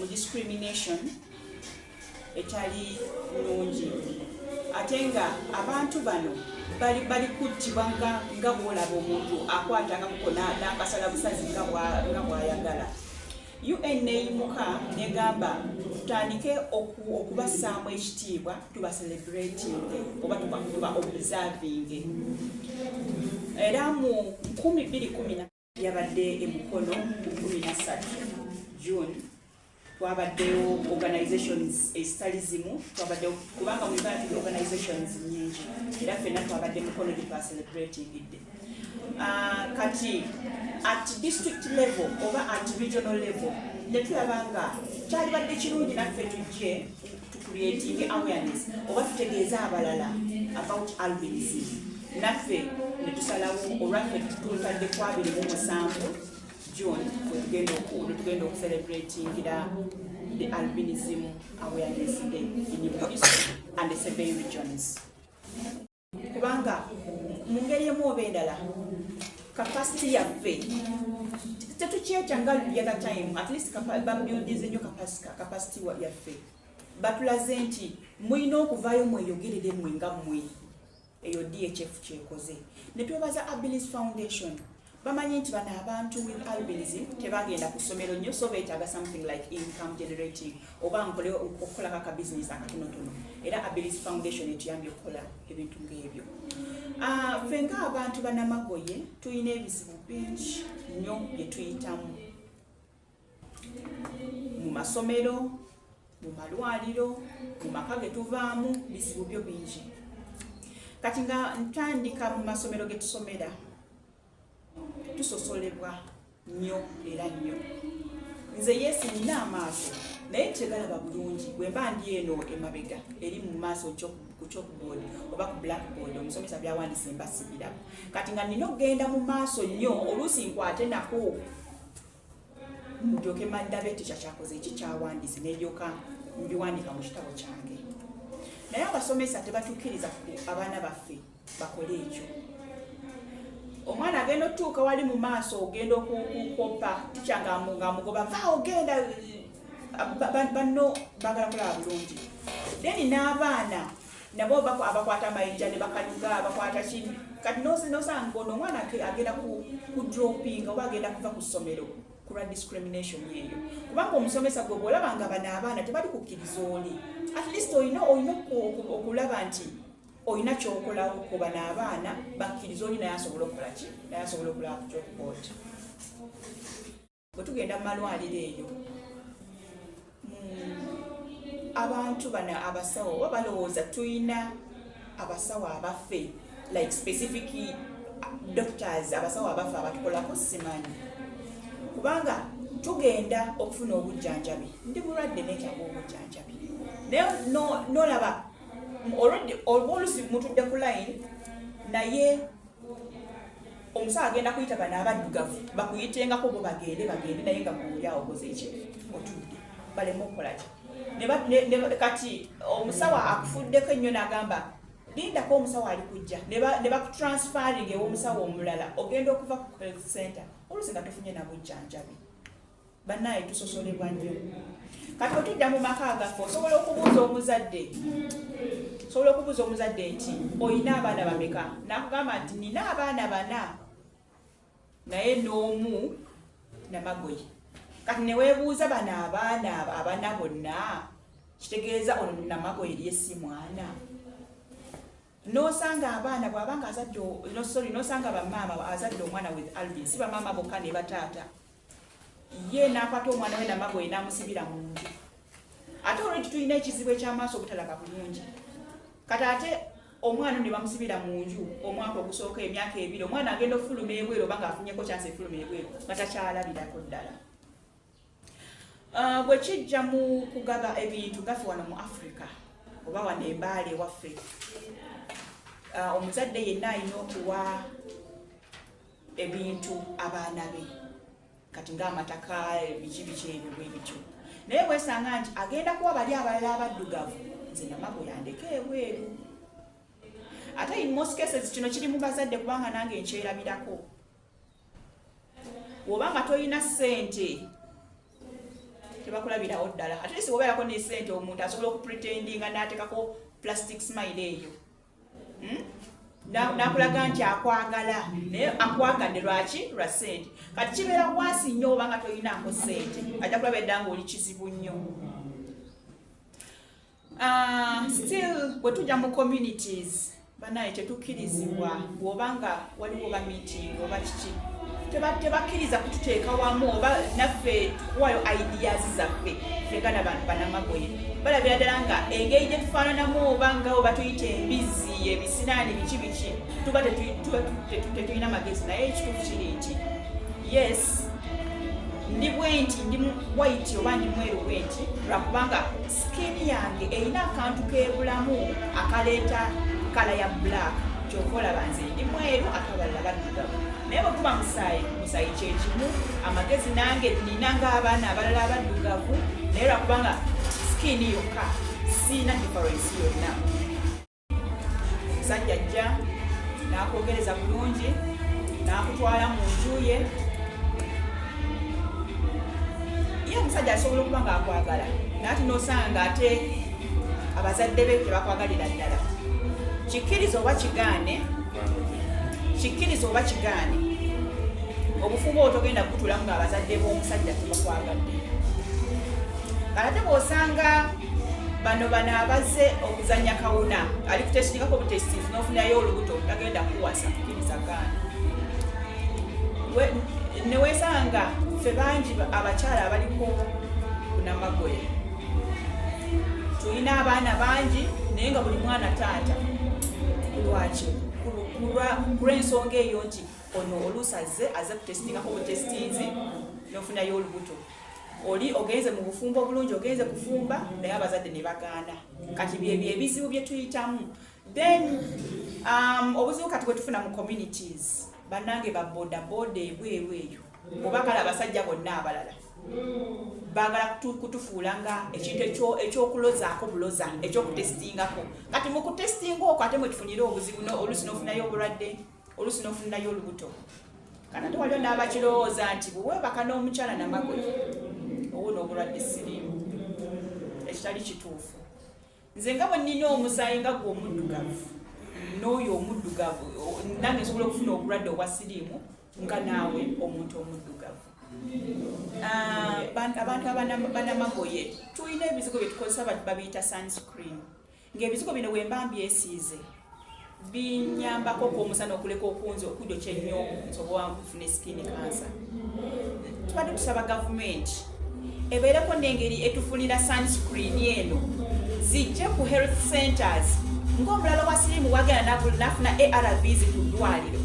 discrimination etali nnungi ate nga abantu bano bali kuttibwa nga bwolaba omuntu akwata akamuko n'akasala busazi nga bw'ayagala. UN neyimuka negamba tutandike okubassaamu ekitiibwa tuba celebrating oba tuba observing. Era mu 2010 yabadde emukono 13 June twabaddeyo organizations ezitali zimu, twabadde kubanga mu Uganda tuli organizations nyingi era ffenna twabadde mukono tuba celebrating it. Kati at district level oba at regional level netulabanga kyalibadde kirungi naffe tujje tucreating awareness oba tutegeeza abalala about albinism. Naffe netusalawo olwaffe tutadde ku 27 June tugenda okucelebrating the albinism awareness day in Uganda and the 7 regions. Kubanga mu ngeri emu oba endala capacity yaffe tetukyetanga the other time, at least babuildinze nnyo capacity yaffe batulaze nti mulina okuvaayo mweyogerere mmwe nga mmwe eyo DHF kyekoze. Ne twebaza Albinism Foundation bamanyi nti bano abantu with albinism tebagenda ku ssomero nnyo, so beetaaga something like income generating oba okukola kaka business akatonotono, era Albinism Foundation etuyambye okukola ebintu ng'ebyo. Ffe ng'abantu banamagoye tulina ebizibu bingi nnyo bye tuyitamu mu masomero, mu malwaliro, mu maka ge tuvaamu, bizibu byo bingi. Kati nga ntandika mu masomero ge tusomera tusosolebwa nnyo era nnyo. Nze yesi nina amaaso naye tegalaba bulungi bwe mba ndi eno emabega eri mu maaso ku chalkboard oba ku blackboard omusomesa byawandise mba sibirako. Kati nga nina okugenda mu maaso nnyo oluusi nkwate nako ndyoke mandabe ekyo kyakoze eki kyawandise n'eryoka mbiwandika mu kitabo kyange. Naye abasomesa tebatuukiriza abaana baffe bakole ekyo. Omwana agenda otuuka wali mu maaso ogenda okukopa ticha ng'amugoba vaawo genda banno bagala kulaba bulungi. Then n'abaana nabo abakwata amayinja ne bakanyuga abakwata kini kati nosanga ono omwana agenda ku dropping oba agenda kuva ku ssomero kulwa discrimination yeeyo. Kubanga omusomesa gwe bw'olaba nga bano abaana tebali kukkiriza oli, at least olina okulaba nti olina kyokolawo ku bano abaana bakkiriza oli naye asobola okukola ki, naye asobola okulaba ku chalkboard. Bwe tugenda mu malwaliro eyo abantu bano abasawo oba balowooza tulina abasawo abaffe like specific doctors, abasawo abaffe abatukolako simanyi. Kubanga tugenda okufuna obujjanjabi, ndi mulwadde neetaaga obujjanjabi naye nolaba already olusi mutudde ku line naye omusawo agenda kuyita bano abaddugavu bakuyitengako bo bagende naye nga kuwuli awo okoze eki otudde baleme okukola ki. Kati omusawo akufuddeko ennyo n'agamba lindako omusawo ali kujja ne bakutransferring ew'omusawo omulala ogenda okuva ku health center olusi nga tofunye na bujjanjabi. Bannaye tusosolebwa nnyo. Kati otudda mu maka gaffe osobola okubuuza omuzadde nti oyina abaana bameka, nakugamba nti nina abaana 4 naye n'omu namagoye. Kati neweebuuza bano abaana bonna kitegeeza ono namagoye eri esi mwana. Nosanga abaana bw'abanga nosanga bamaama azadde omwana with albinism, si bamaama bokka ne bataata. Ye n'akwata omwana we namagoye n'amusibira mu nju. Ate olwekyo tulina ekizibu eky'amaaso obutalaba bulungi. Kati ate omwana ne bamusibira mu nju omwaka ogusooka emyaka 2, omwana agenda okufuluma ebweru oba ng'afunyeko chance efuluma ebweru nga takyalabirako ddala. Bwe kijja mu kugaba ebintu gaffe wano mu Africa oba wano embaale ewaffe, omuzadde yenna alina okuwa ebintu abaana be, kati ng'amataka biki ebyo bwe bityo. Naye bwesanga nti agenda kuwa bali abalala abaddugavu, nze namagoye andeke ebweru. Ate in most cases kino kiri mu bazadde kubanga nange nkyerabirako. Wobanga toyina ssente tebakulabirawo ddala ate least obeerako ne ssente omuntu asobola okupretendinga n'ateekako plastic smile eyo nakulaga nti akwagala naye akwagadde lwaki lwa ssente kati kibeera wansi nnyo oba nga toyinaako ssente ajja kulaba edda nga oli kizibu nnyo. Still bwe tujja mu communities banaye tetukkirizibwa bw'oba nga waliwo oba meeting oba kiki tebakkiriza kututeeka wamu oba naffe tukuwayo ideas zaffe fegana bantu banamagoye balabira ddala nga engeri gye tufaananamu oba nga oba tuyita embizi ebisinaani biki tuba tetulina magezi naye ekituufu kiri nti yes ndi bwenti ndi white oba ndi mweru bwenti lwakubanga skin yange erina akantu kebulamu akaleeta kala ya black kyova olaba nze ndi mweru akabalala baddugavu naye bwekuba musaayi kyekimu amagezi nange nina ng'abaana abalala abaddugavu naye lwakubanga skin yokka siina difference yonna. Musajja ajja n'akwogereza bulungi n'akutwala mu nju ye ye omusajja asobola okuba ng'akwagala naati n'osanga ng'ate abazadde be tebakwagalira ddala kikkiriza oba kigaane obufumbo otogenda kutulamu ng'abazadde b'omusajja tebakwagadde ate bw'osanga bano abazze okuzanya kawuna ali kutestingako obutestinzi n'ofunayo olubuto tagenda kuwasa kukkiriza gaana neweesanga ffe bangi abakyala abaliko kunamagoye tulina abaana bangi naye nga buli mwana taata lwaki kulw'ensonga eyo nti ono oluusi azze kutestingako obutestinzi n'ofunayo olubuto oli ogenze mu bufumbo obulungi ogenze kufumba naye abazadde ne bagaana kati byebyo ebizibu bye tuyitamu. Then obuzibu kati bwe tufuna mu communities bannange babodaboda ebweru eyo oba kale abasajja bonna abalala baagala kutufuula nga ekintu ekyokulozaako buloza ekyokutestingako kati mu kutestinga okwo ate mwetufunire obuzibu oluusi n'ofunayo obulwadde oluusi n'ofunayo olubuto kana ate waliwo n'abakirowooza nti bweweebaka n'omukyala namagoye owona obulwadde siriimu ekitali kituufu. Nze nga bwe nnina omusaayi nga gwe omuddugavu n'oyo omuddugavu nange nsobola okufuna obulwadde obwa siriimu nga naawe omuntu omuddugavu. Abantu abanamagoye tulina ebizigo bye tukozesa babiyita sunscreen ng'ebizigo bino bwe mba mbyesiize binyambako omusana okuleka okunza okujokya ennyo nsobola nkufuna skin cancer. Tubadde tusaba gavumenti ebeereko n'engeri etufunira sunscreen eno zijje ku health centers ng'omulala wa siriimu wagenda nafuna ARVs ku ddwaliro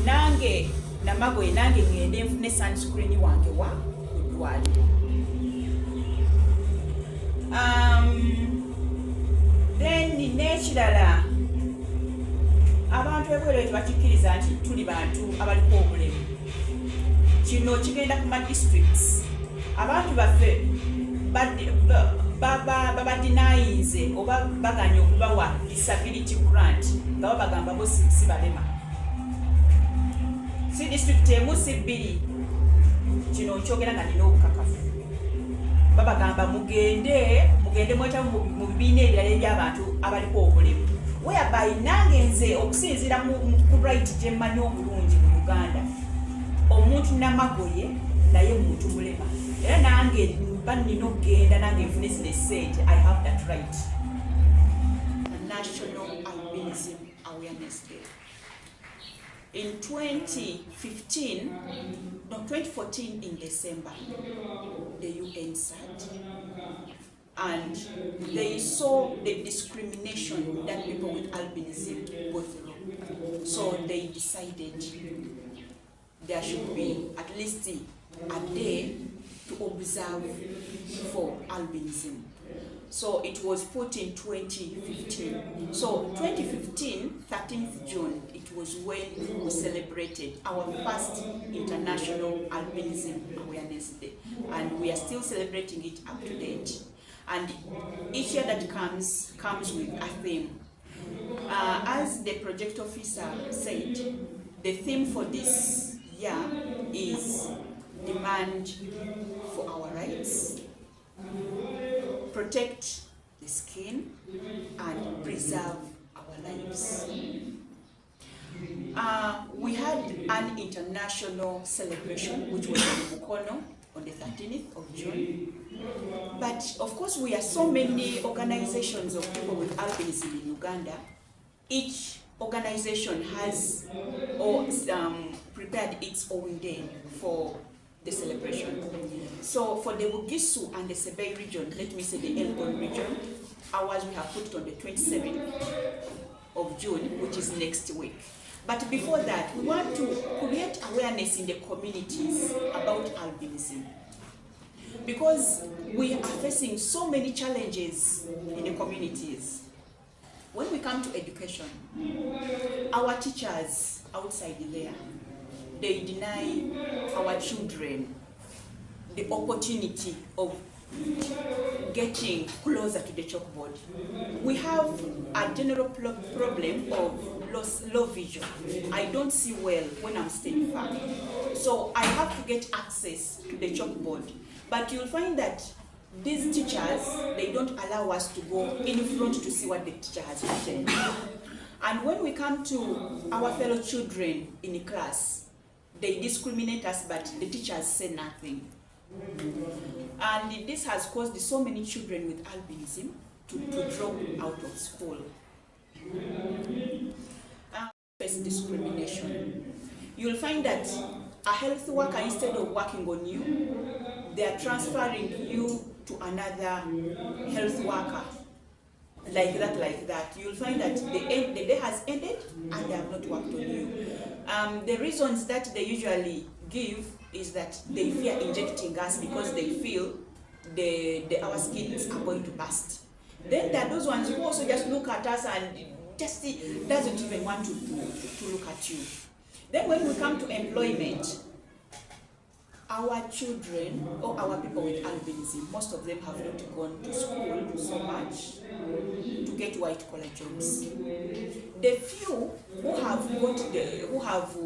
nange namagoye nange ngende nfune sunscreen wange wa ku ddwaliro. Then n'ekirala abantu ebweru tebakikkiriza nti tuli bantu abaliko obulemu. Kino kigenda ku ma districts abantu baffe babadinayinze oba baganya okubawa disability grant nga babagamba bo si balema si district emu si bbiri kino nkyogera nga nina obukakafu babagamba mugende mwetamu mu bibiina ebirala eby'abantu abaliko obulemu whereby nange nze okusinziira ku right gye mmanyi obulungi mu Uganda omuntu namagoye naye muntu mulema era nange mba nina okugenda nange nfune zino essente. I have that right. National Albinism Awareness Day. In 2014 in December, the UN sat and they saw the discrimination that people with albinism go through. So they decided there should be at least a day to observe for albinism. So it was put in 2015. So 2015, 13th June, it was when we celebrated our first International Albinism Awareness Day. And we are still celebrating it up to date. And each year that comes with a theme. As the project officer said, the theme for this year is demand for our rights, protect the skin and preserve our lives. We had an international celebration which was in Mukono on the 13th of June. But of course we are so many organizations of people with albinism in Uganda. Each organization has prepared its own day for the celebration. So for the Bugisu and the Sebei region, let me say the Elgon region, ours we have put it on the 27th of June, which is next week. But before that, we want to create awareness in the communities about albinism, because we are facing so many challenges in the communities. When we come to education, our teachers outside there, they deny our children the opportunity of getting closer to the chalkboard. We have a general problem of low vision. I don't see well when I'm standing far. So I have to get access to the chalkboard. But you'll find that these teachers, they don't allow us to go in front to see what the teacher has written. And when we come to our fellow children in the class, they discriminate us, but the teachers say nothing. And this has caused so many children with albinism to drop out of school. Face discrimination. You'll find that a health worker, instead of working on you, they are transferring you to another health worker. Like that. You'll find that the day has ended and they have not worked on you. The reasons that they usually give is that they fear injecting us because they feel our skins are going to burst. Then there are those ones who also just look at us and just doesn't even want to look at you. Then when we come to employment, our children or our people with albinism, most of them have not gone to school so much to get white collar jobs. The few who have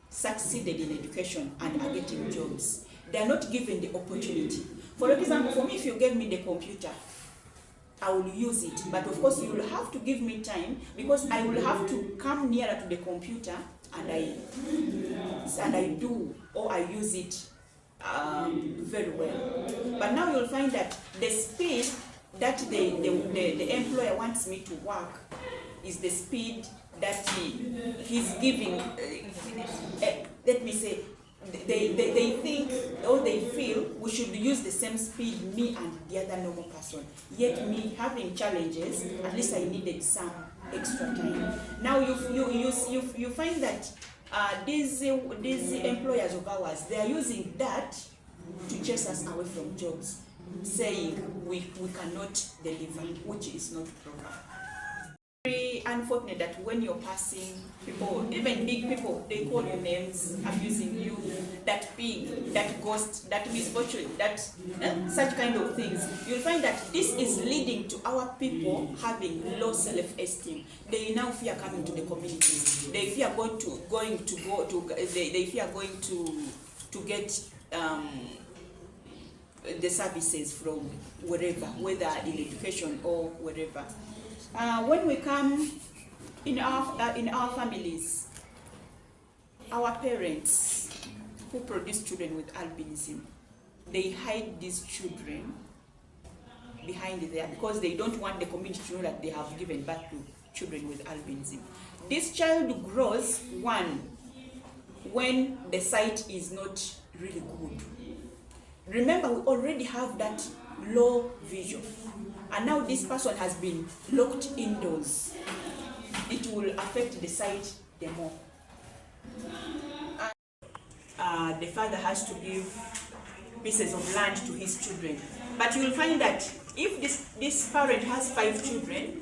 succeeded in education and are getting jobs, they are not given the opportunity. For example, for me, if you gave me the computer, I will use it. But of course, you will have to give me time, because I will have to come nearer to the computer and I do, or I use it very well. But now you'll find that the speed that the employer wants me to work is the speed that he's giving. Let me say, they think or they feel we should use the same speed, me and the other normal person. Yet me having challenges, at least I needed some extra time. Now you find that these employers of ours, they are using that to chase us away from jobs, saying we cannot deliver, which is not proper. Very unfortunate that when you're passing, people, even big people, they call you names, abusing you, that pig, that ghost, that misfortune, that such kind of things. You'll find that this is leading to our people having low self-esteem. They now fear coming to the communities. They fear they fear going to get the services from wherever, whether in education or wherever. When we come in our families, our parents who produce children with albinism, they hide these children behind there because they don't want the community to know that they have given birth to children with albinism. This child grows, one, when the sight is not really good. Remember, we already have that low vision. And now this person has been locked indoors. It will affect the sight the more. The father has to give pieces of land to his children. But you will find that if this parent has 5 children,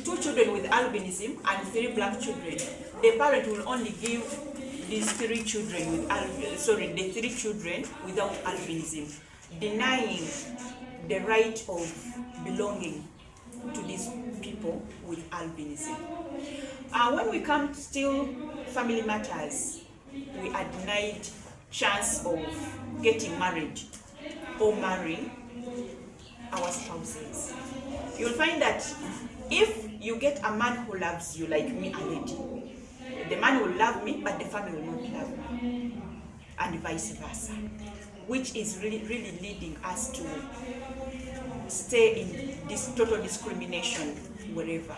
2 children with albinism and 3 black children, the parent will only give these 3 children with the 3 children without albinism, denying the right of belonging to these people with albinism. When we come to still family matters, we are denied chance of getting married or marrying our spouses. You'll find that if you get a man who loves you like me, a lady, the man will love me, but the family will not love me, and vice versa, which is really leading us to stay in this total discrimination wherever.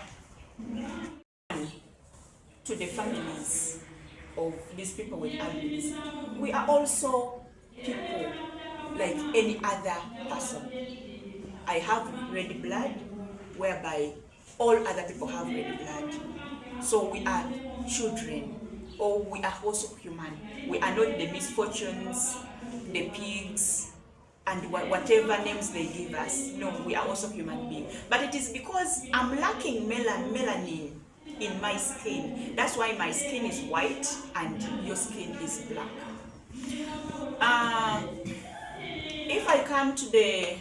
To the families of these people with albinism, we are also people like any other person. I have red blood, whereby all other people have red blood. So we are children, or we are also human. We are not the misfortunes, the pigs, and whatever names they give us. No, we are also human beings. But it is because I'm lacking melanin in my skin. That's why my skin is white and your skin is black. If I come to the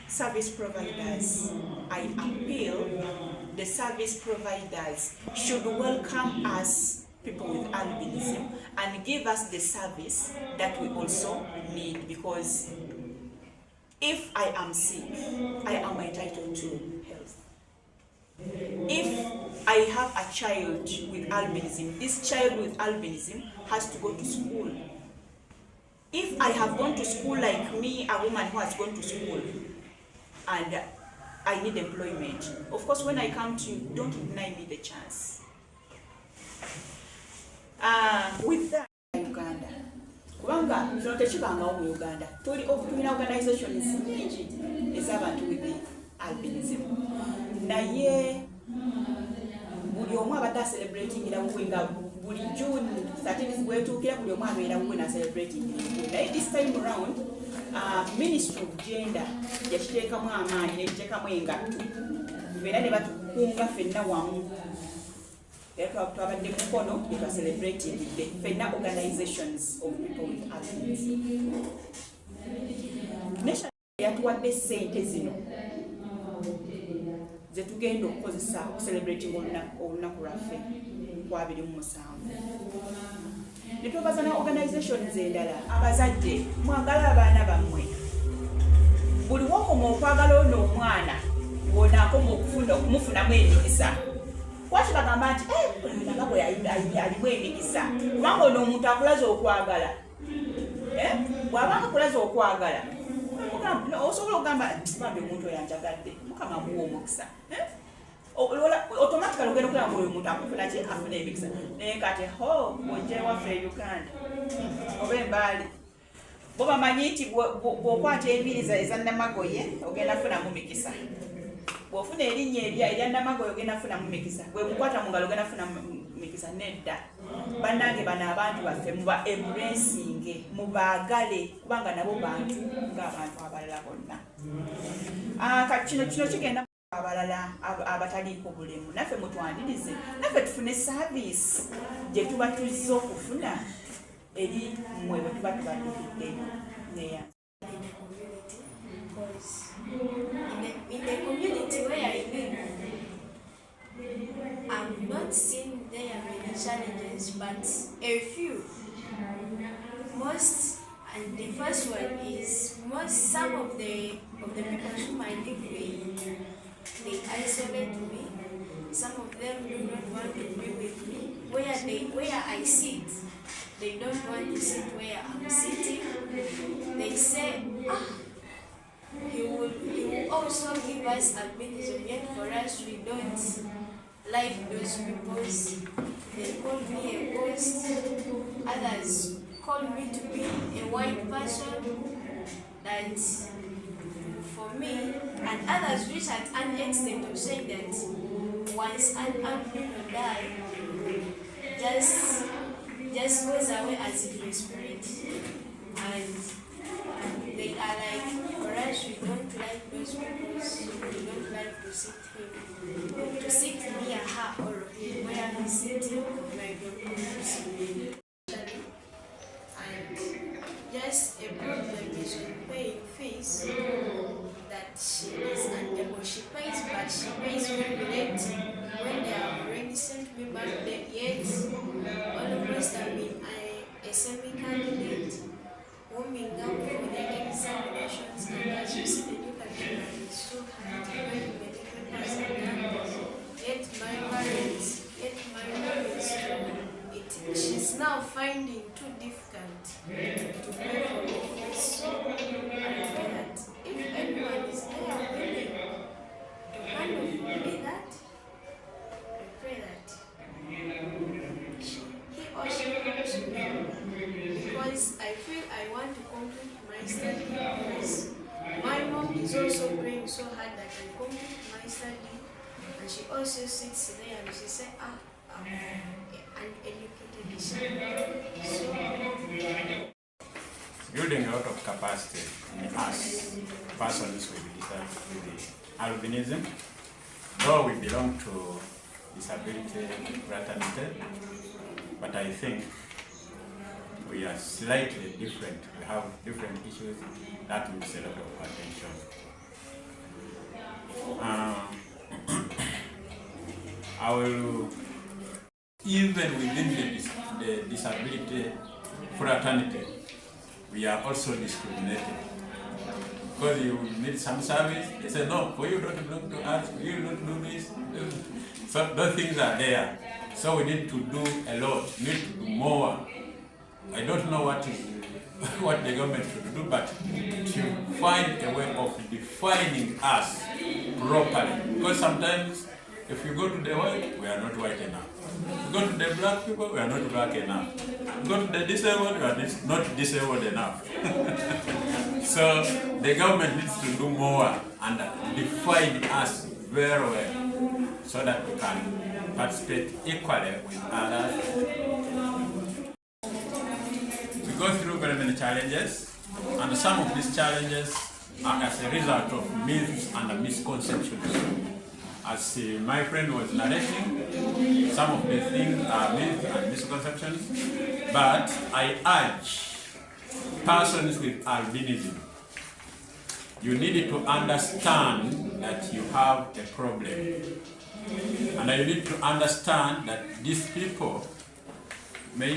service providers, I appeal the service providers should welcome us people with albinism and give us the service that we also need, because if I am sick, I am entitled to health. If I have a child with albinism, this child with albinism has to go to school. If I have gone to school like me, a woman who has gone to school, and I need employment, of course when I come to you, don't deny me the chance. With that, Uganda. Kubanga kino tekibangawo mu Uganda. Tulina organizations nyingi ez'abantu with the albinism. Naye buli omu abadde celebrating wuwe nga buli June 13 bwetuukira buli omu abeera wuwe na celebrating wuwe. Naye this time around, Ministry of Gender yakiteekamu amaanyi nekiteekamu engatto. Beera ne batukunga ffenna wamu. Twabadde mukono ne celebrating the ffenna organizations of people with albinism. Nation yatuwadde ssente zino zetugenda okukozesa okucelebrating olunaku lwaffe kwa 27. Ne twebaza na organizations endala. Abazadde mwagala abaana bammwe, buli wokoma okwagala ono omwana bw'onaakoma okumufunamu emikisa. Kwaki bagamba nti omwana bwe alimu emikisa, kubanga ono omuntu akulaza okwagala. Bw'abanga akulaza okwagala, osobola okugamba bambi omuntu oyo anjagadde, Mukama amuwa omukisa. Automatically ogenda okulaba oyo omuntu akufuna ki, afuna emikisa. Naye kati bw'ojja ewaffe e Uganda oba embaali, bo bamanyi nti bw'okwata enviriza eza Namagoye ogenda funamu mikisa. Bw'ofuna erinnya erya Namagoye ogenda funamu mikisa. Bwe mukwata mu ngalo ogenda funamu mikisa. Nedda. Bannange bano abantu baffe muba embracing, mubaagale, kubanga nabo bantu ng'abantu abalala bonna. Kati kino kigenda abalala abataliiko bulemu. Naffe mutwanirize, naffe tufune service gye tuba tuzze okufuna eri mmwe bwe tuba tubadduriddeyo neya. In the community where I live, I've not seen there are many challenges, but a few. And the first one is some of the people whom I live with, they isolate me. Some of them do not want to be with me. Where I sit, they don't want to sit where I'm sitting. They say, He will also give us albinism, yet for us we don't like those people. They call me a ghost. Others call me to be a white person. That for me, and others reach at an extent of saying that once an albino die, just goes away as if a spirit. And they are like, for us, we don't like those people, we don't like to sit near her or where he's sitting, like the and just a problem is paying fees that she is unable. She pays, but she pays very late when they have already sent me back there. Yet, almost I've been a semi-candidate warming up for the examinations, and as you see, the new candidate is also praying so hard that I complete my study, and she also sits there and she says, I'm an educated so building a lot of capacity in us, persons with albinism, though we belong to disability fraternity, but I think we are slightly different. We have different issues that needs a lot of attention. I will, even within the disability fraternity, we are also discriminated. Because you need some service, they say, no, for you don't belong to us, you don't do this. So those things are there. So we need to do a lot, we need to do more. I don't know what the government should do, but to find a way of defining us properly. Because sometimes, if you go to the white, we are not white enough. You go to the black people, we are not black enough. You go to the disabled, we are not disabled enough. So the government needs to do more and define us very well so that we can participate equally with others. We go through very many challenges, and some of these challenges are as a result of myths and misconceptions. As my friend was narrating, some of the things are myths and misconceptions, but I urge persons with albinism, you need to understand that you have a problem. And you need to understand that these people may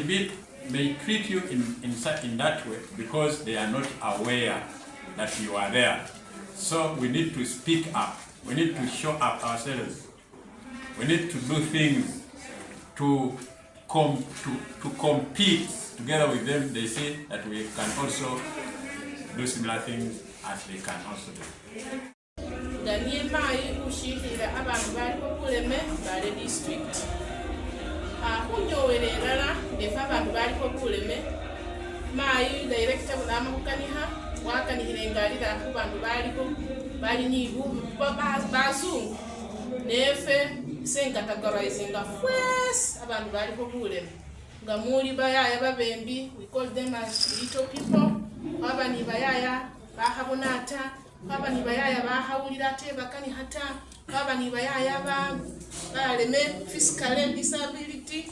treat you in that way because they are not aware that you are there. So we need to speak up. We need to show up ourselves. We need to do things to compete together with them. They see that we can also do similar things as they can also do. Daniel Mai ushikira abantu bali kuleme bali district. Kunjowere rara defa abantu bali kuleme. Mai director bulama kukaniha wakanihira ngalira abantu bali nyibu bazungu nefe senga categorizing first abantu bali kuleme. Ngamuli bayaya babembi, we call them as little people. Abani bayaya bahabonata, abani bayaya bahawulira ate bakani hata, abani bayaya baleme physical disability.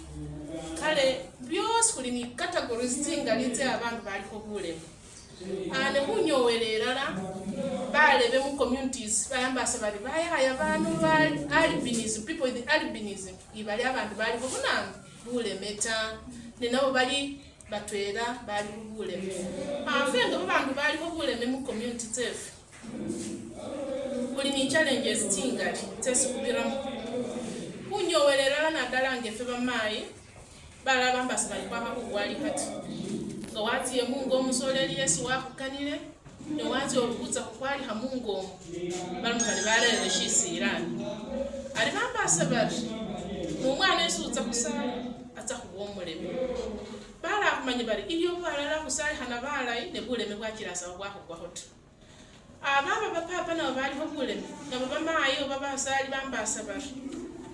Kale byose kuli ni categories zingalinze abantu bali kubulema. Ane kunyowerera balebe mu communities bayambasa bali bayaya abantu bali albinism, people with albinism ibali abantu bali kubunanga bulemeta nenabo bali batwera bali kubuleme. Afenga abantu bali kubuleme mu community zefu kuli ni challenges zingali tesikubiramu kunyowerera nadala ngefe bamayi bala bambasa bali kwa kubwali kati ngawati ye mungu omusoleli Yesu wakukanire ne wazi olukuza kwali ha mungu bali balere shisirani ali bambasa bali umwana Yesu uza kusala ata kuwomuleme bala kumanye bali iyo balala kusali hana bala ne buleme bwakirasa bwako kwa hoto ababa bapapa na bali ho buleme na baba mayo baba sali bambasa bali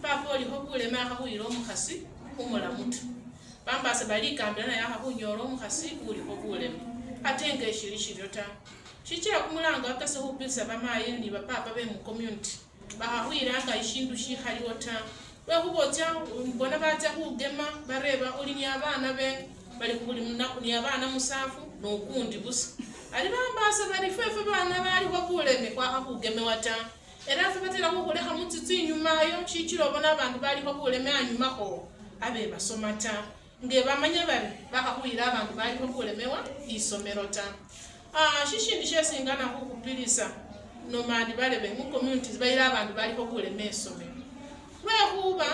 papa oli ho buleme akabuyira omukhasi umulamutu bambasa bali kambana ya hakunyoro omukhasi uli ho buleme atenga eshirishirota shichira kumulanga akase hupisa bamaye ni bapapa be mu community bahahwiranga ishindu shihaliota wehubotya mbona bacha kugema bareba oli ni abana be bali kuli munaku ni abana musafu no kundi busa ali bambasa bali fefe bana bali ho buleme kwa hakugeme wata era fe batera ko kule hamutsi inyuma yo shichiro bona abantu bali ho buleme anyuma ho abe basomata nge bamanya bali bakahwira abantu bali ho bulemewa isomerota shishindi shesingana ko kupilisa no mandi bale be mu communities bayira abantu bali ho buleme somero lwehuba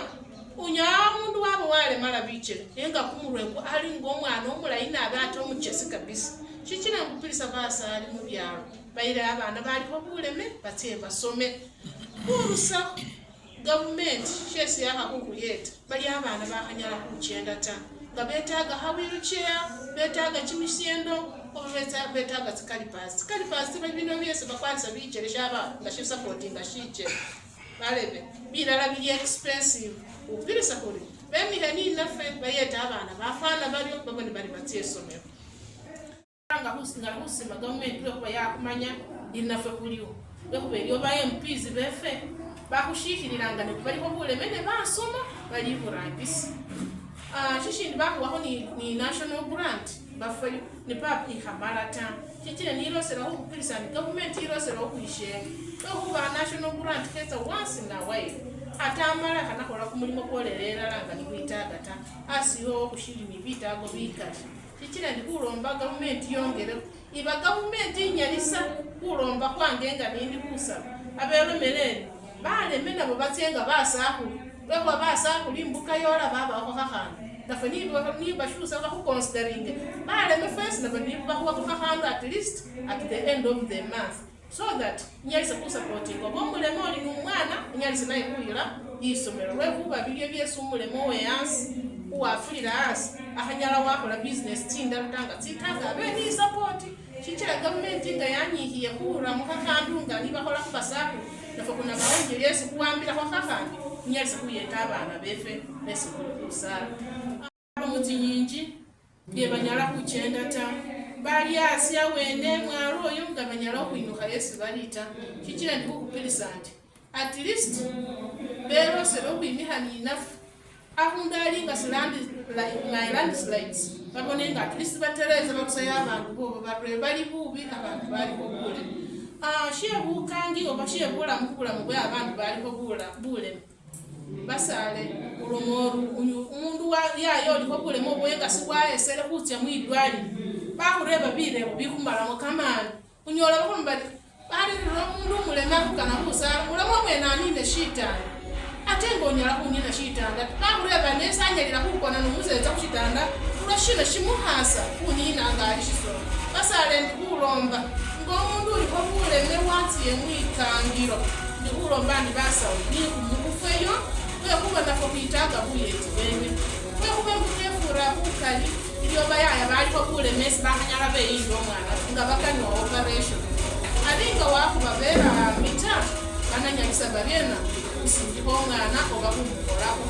unyamundu wabo wale mala biche yenga kumurweko ali ngomwana omulaina abato omuchesi kabisa shichina kupilisa basali mu byalo bayira abana bali ho buleme batye basome kurusa government shesi yakakuyeta bali abana bakanyala kuchenda ta ngabetaga wheelchair betaga chimisendo betaga zikalipasi bino byese bakwanisa bicheresha abantu nga supporting shiche balebe bilala bili expensive ubirisa kuri bemihani nafe bayeta abana bafana bali babone bali batsesomero nga husima government loko yakumanya inafe kuliwo bekubeliyo ba MPs befe bakushikiliranga ne bali ko bulemene basoma bali kurangisi shishindi bakuwaho ni national grant bafe ni papi hamalata chichine ni ilosera ho kupirisa ni government ilosera ho kuishenga okuba national grant kesa once in a while atamala kana kola kumulimo kolerera langa ni kuitaga ta asiyo kushiri ni bitago bikashi chichine ndi kulomba government yongere iba government inyalisa kulomba kwangenga nindi kusaba abelo meleni bale mena bo batsenga basaku beko basaku limbuka yola baba ko kakana dafa ni bashusa ba considering bale me first na bani ba ko kakana at least at the end of the month so that nyalisa ku supporting ko bomule moli numwana nyalisa nayi kuyira isomero lwevuba bilyo byesumule mowe yansi uwafulira asi ahanyala wakola business tinda lutanga tsitanga abeni support chichira government nga yanyihiye kura mukakandunga nibakola kubasaku nafa kuna baonje yesu kuambira kwa kakandi nyalisa kuyeta abana befe bese kusala abamuti nyingi bye banyala kuchenda ta bali asya wene mwaro oyo nga banyala okuinuka yesu balita chichira ndi kukupilisante at least bero sero kwimihani enough ahundali nga silandi like landslides babonenga at least batereza bakusaya abantu bo bali bubi abantu bali kokule shebu kangi oba shebu la mukula mubwe abantu bali kokula bule basale ulomoru umundu wa yayo likokule mobwenga sikwaye sele kutya mwidwali bahureba bire bikumala mo kamani unyola bakomba bali umundu mulema kana kusala ulamo mwena nine shitani atengo nyala kunyina shitanda bahureba nesanyalira kukona nomuzeza kushitanda urashina shimuhasa kunina ngali shiso basale ndikulomba ngomundu uliko buleme watsiye mwikangiro ndikulomba ndi basawo ni kumukufeyo kuba nafo kuitaga buyeti bene kuba mukefura kukali iliyoba yaya baliko bulemesi bahanyala beyindo mwana nga bakanywa operation alinga wakuba bera mita bananyalisa babyena usindiho mwana oba kumukolako